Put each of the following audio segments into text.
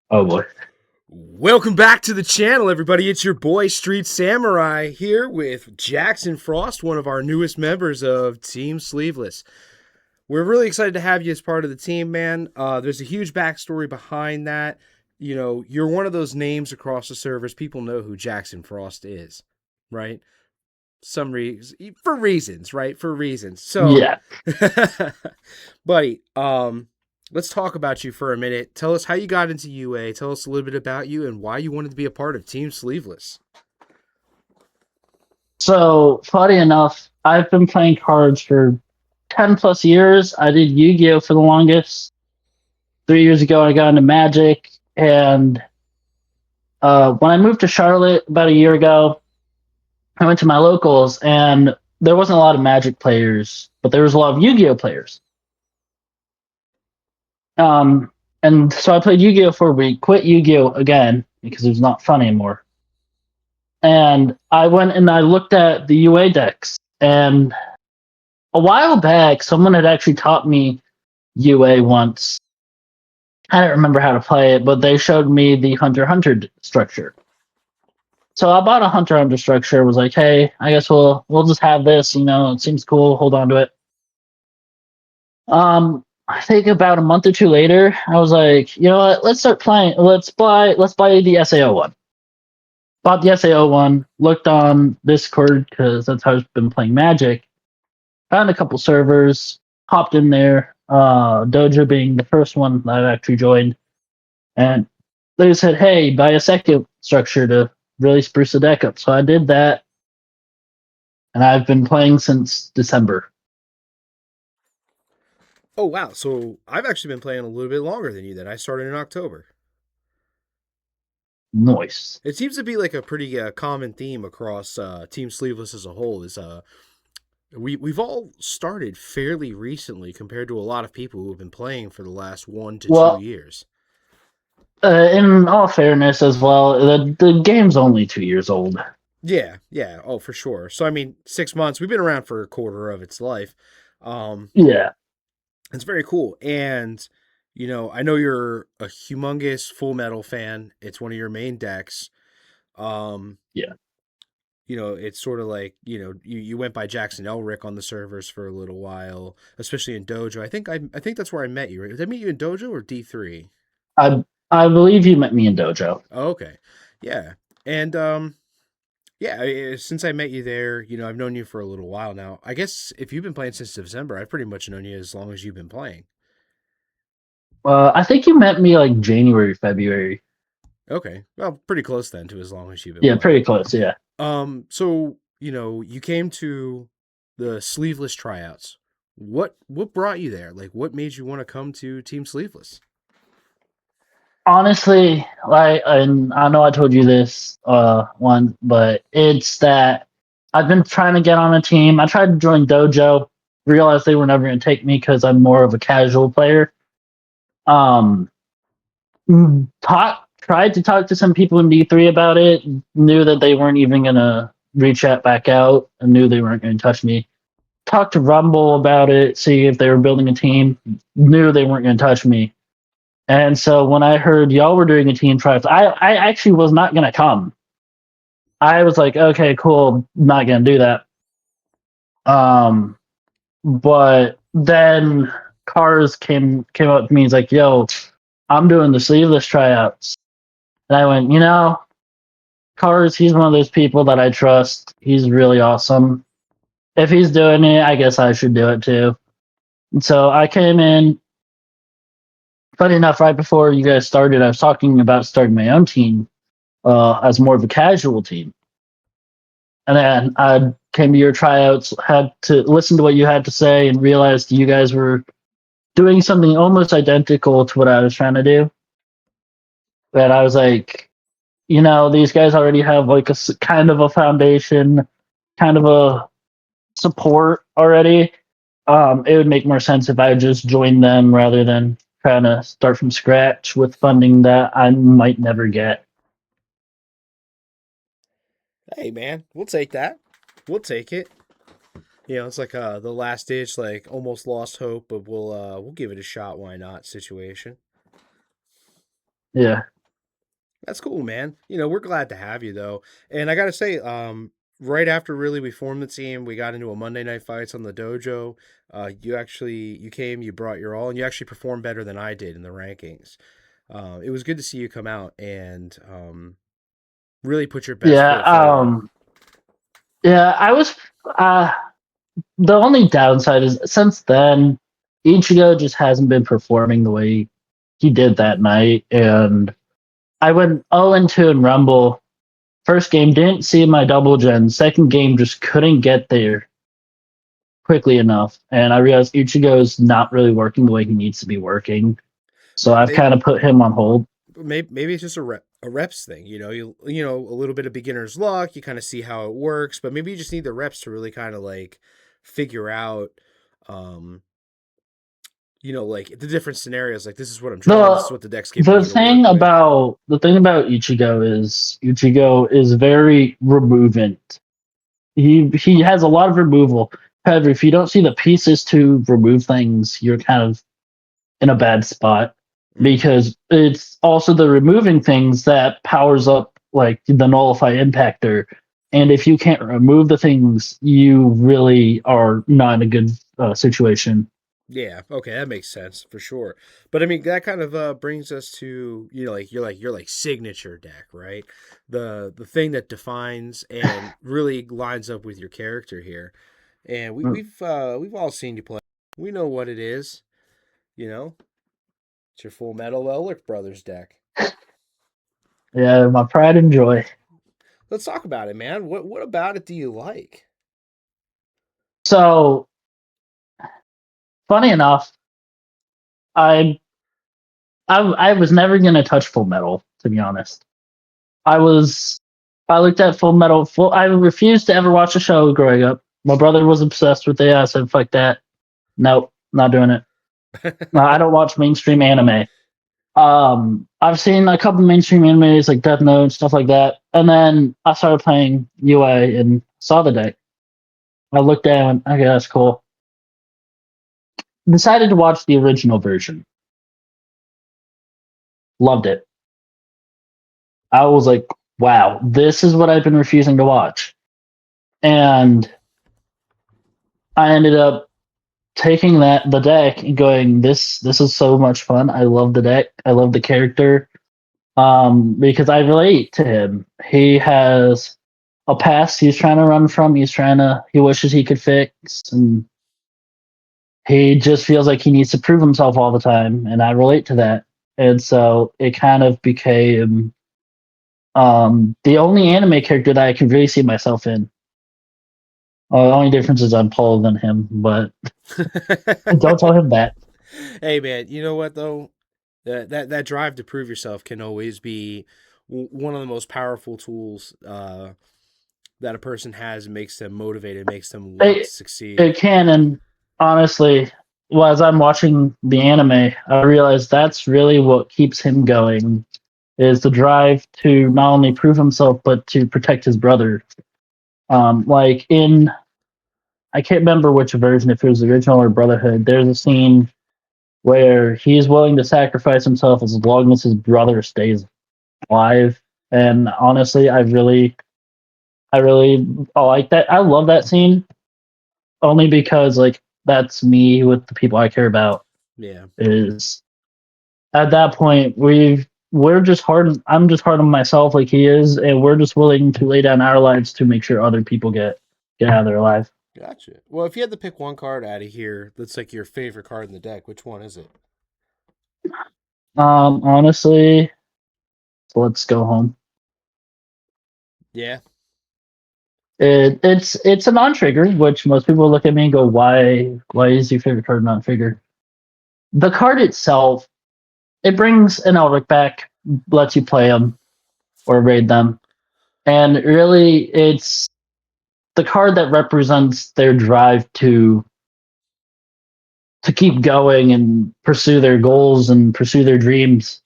Oh boy. Welcome back to the channel, everybody. It's your boy Street Samurai here with Jackson Frost, one of our newest members of Team Sleeveless. We're really excited to have you as part of the team, man. There's a huge backstory behind that. You know, you're one of those names across the servers. People know who Jackson Frost is, right? Some reasons, for reasons, right? For reasons. So, Yeah. buddy, let's talk about you for a minute. Tell us how you got into UA. Tell us a little bit about you and why you wanted to be a part of Team Sleeveless. So funny enough, I've been playing cards for 10 plus years. I did Yu-Gi-Oh for the longest. 3 years ago, I got into Magic, and when I moved to Charlotte about a year ago, I went to my locals, and there wasn't a lot of Magic players, but there was a lot of Yu-Gi-Oh players. Um, and so I played Yu-Gi-Oh for a week, quit Yu-Gi-Oh again because it was not fun anymore. And I went and I looked at the UA decks, and a while back, someone had actually taught me UA once. I don't remember how to play it, but they showed me the Hunter x Hunter structure. So I bought a Hunter x Hunter structure. Was like, hey, I guess we'll just have this. It seems cool. Hold on to it. I think about a month or two later, I was like, you know what? Let's start playing. Let's buy the SAO one. Bought the SAO one. Looked on Discord because that's how I've been playing Magic. Found a couple servers, hopped in there, Dojo being the first one that I actually joined, and they said, "Hey, buy a second structure to really spruce the deck up." So I did that, and I've been playing since December. Oh, wow. So I've actually been playing a little bit longer than you then. I started in October. Noise. It seems to be like a pretty common theme across Team Sleeveless as a whole is we've all started fairly recently compared to a lot of people who have been playing for the last 1 to 2 Well, years. in all fairness, as well, the game's only 2 years old. Yeah, yeah, oh for sure. So I mean, 6 months. We've been around for a quarter of its life. Um, Yeah, it's very cool, and I know you're a humongous Full Metal fan. It's one of your main decks. Um, yeah. it's sort of like you went by Jackson Elric on the servers for a little while, especially in Dojo. I think that's where I met you. Right? Did I meet you in Dojo or D3? I believe you met me in Dojo. Oh, okay, yeah, and yeah, since I met you there, I've known you for a little while now. I guess if you've been playing since December, I've pretty much known you as long as you've been playing. I think you met me like January, February. Okay, well, pretty close then to as long as you've been Yeah, playing. pretty close. Yeah. So you came to the Sleeveless tryouts. What brought you there? Like, what made you want to come to Team Sleeveless? Honestly, like, and I know I told you this one, but it's that I've been trying to get on a team. I tried to join Dojo, realized they were never going to take me because I'm more of a casual player. Um, tried to talk to some people in D3 about it. Knew that they weren't even going to reach out back out, and knew they weren't going to touch me. Talked to Rumble about it, see if they were building a team. Knew they weren't going to touch me. And so when I heard y'all were doing a team trials, I actually was not gonna come. I was like, okay, cool, not gonna do that. Um, but then Cars came up to me. He's like, "Yo, I'm doing the sleeveless tryouts," and I went, Cars. He's one of those people that I trust. He's really awesome. If he's doing it, I guess I should do it too. And so I came in. Funny enough, right before you guys started, I was talking about starting my own team as more of a casual team. And then I came to your tryouts, had to listen to what you had to say, and realized you guys were doing something almost identical to what I was trying to do. But I was like, these guys already have like kind of a foundation, kind of a support already. It would make more sense if I just joined them rather than trying to start from scratch with funding that I might never get. Hey man, we'll take that. We'll take it. It's like the last ditch, like almost lost hope, but we'll give it a shot. Why not? Situation. Yeah. That's cool, man. We're glad to have you though. And I gotta say, right after really we formed the team, we got into a Monday night fights on the dojo. You came, you brought your all, and you actually performed better than I did in the rankings. It was good to see you come out and really put your best Yeah, foot forward. yeah. I was. Uh, the only downside is since then, Ichigo just hasn't been performing the way he did that night, and I went 0-2 in Rumble. First game didn't see my double gen. Second game just couldn't get there quickly enough, and I realized Ichigo's not really working the way he needs to be working. So I've Maybe kind of put him on hold. maybe it's just a reps thing. A little bit of beginner's luck. You kind of see how it works, but maybe you just need the reps to really kind of like figure out. Um, like the different scenarios, like this is what I'm drawing, this is the what the deck's giving the you to work thing with. about the thing about Ichigo is very removant. He has a lot of removal. However, if you don't see the pieces to remove things, you're kind of in a bad spot Mm-hmm. because it's also the removing things that powers up like the nullify impactor. And if you can't remove the things, you really are not in a good situation. Yeah, okay, that makes sense for sure. But I mean, that kind of brings us to like your signature deck, right? The thing that defines and really lines up with your character here. And we've all seen you play. We know what it is. You know, it's your Full Metal Elric Brothers deck. Yeah, my pride and joy. Let's talk about it, man. What about it do you like? So funny enough, I I was never gonna touch Full Metal, to be honest. I was I looked at Full Metal. I refused to ever watch the show growing up. My brother was obsessed with it. I said, "Fuck that. Nope, not doing it." No, I don't watch mainstream anime. I've seen a couple mainstream animes like Death Note and stuff like that, and then I started playing UA and saw the deck. I looked down. Okay, that's cool. Decided to watch the original version. Loved it. I was like, "Wow, this is what I've been refusing to watch." And I ended up taking the deck and going, this is so much fun. I love the deck. I love the character. Because I relate to him. He has a past he's trying to run from. He wishes he could fix, and he just feels like he needs to prove himself all the time. And I relate to that. And so it kind of became the only anime character that I could really see myself in. The only difference is I'm taller than him, but don't tell him that. Hey man, you know what though? That drive to prove yourself can always be one of the most powerful tools that a person has and makes them motivated, makes them want to It succeed. it can, and honestly, well, as I'm watching the anime, I realize that's really what keeps him going is the drive to not only prove himself but to protect his brother. Like in I can't remember which version, if it was the original or Brotherhood. There's a scene where he's willing to sacrifice himself as long as his brother stays alive. And honestly, I really like that. I love that scene only because like that's me with the people I care about. Yeah, Is at that point we're just hard. I'm just hard on myself like he is, and we're just willing to lay down our lives to make sure other people get out of their life. gotcha. Well, if you had to pick one card out of here that's like your favorite card in the deck, which one is it? Honestly, so let's go home. Yeah, It's a non-trigger, which most people look at me and go, "Why is your favorite card non-trigger?" The card itself, it brings an Elric back, lets you play them or raid them, and really, it's the card that represents their drive to keep going and pursue their goals and pursue their dreams.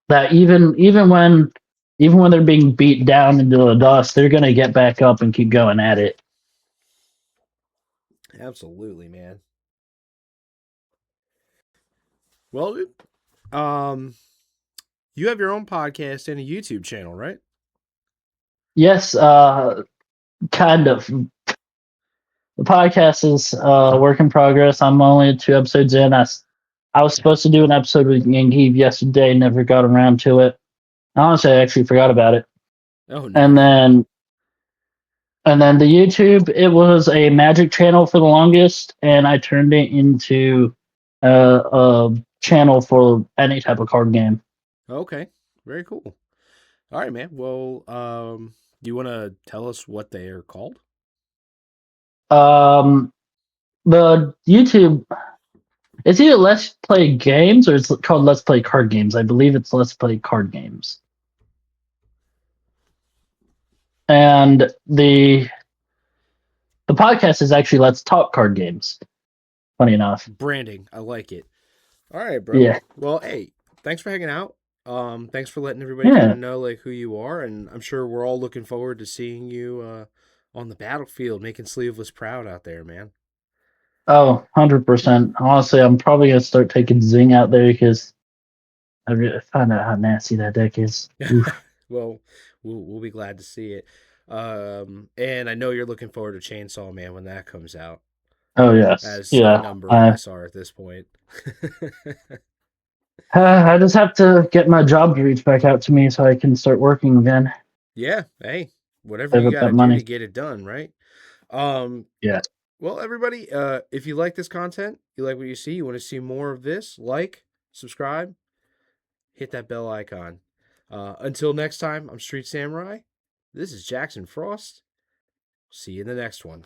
That even when they're being beat down into the dust, they're gonna get back up and keep going at it. absolutely, man. Well, um, You have your own podcast and a YouTube channel, right? Yes, kind of. The podcast is a work in progress. I'm only 2 episodes in. I was supposed to do an episode with Yankees yesterday, never got around to it. Honestly, I actually forgot about it. Oh And no. then and then the YouTube, it was a magic channel for the longest, and I turned it into a channel for any type of card game. Okay. Very cool. All right, man. Well, do you want to tell us what they are called? Um, the YouTube, it's either Let's Play Games or it's called Let's Play Card Games. I believe it's Let's Play Card Games. And the podcast is actually Let's Talk Card Games. Funny enough. Branding. I like it. All right, bro. Yeah. Well, hey, thanks for hanging out. Thanks for letting everybody kind Yeah. of know like who you are, and I'm sure we're all looking forward to seeing you on the battlefield, making Sleeveless proud out there, man. Oh, 100%. Honestly, I'm probably going to start taking Zing out there because I really found out how nasty that deck is. Oof. Well, we'll be glad to see it. And I know you're looking forward to Chainsaw Man when that comes out, Oh, yes. as a Yeah. number of us are at this point. I just have to get my job to reach back out to me so I can start working again. Yeah, hey, whatever Save you up got that to do money. to get it done, right? Um, Yeah. well, everybody, if you like this content, you like what you see, you want to see more of this, like, subscribe, hit that bell icon. Until next time, I'm Street Samurai. This is Jackson Frost. See you in the next one.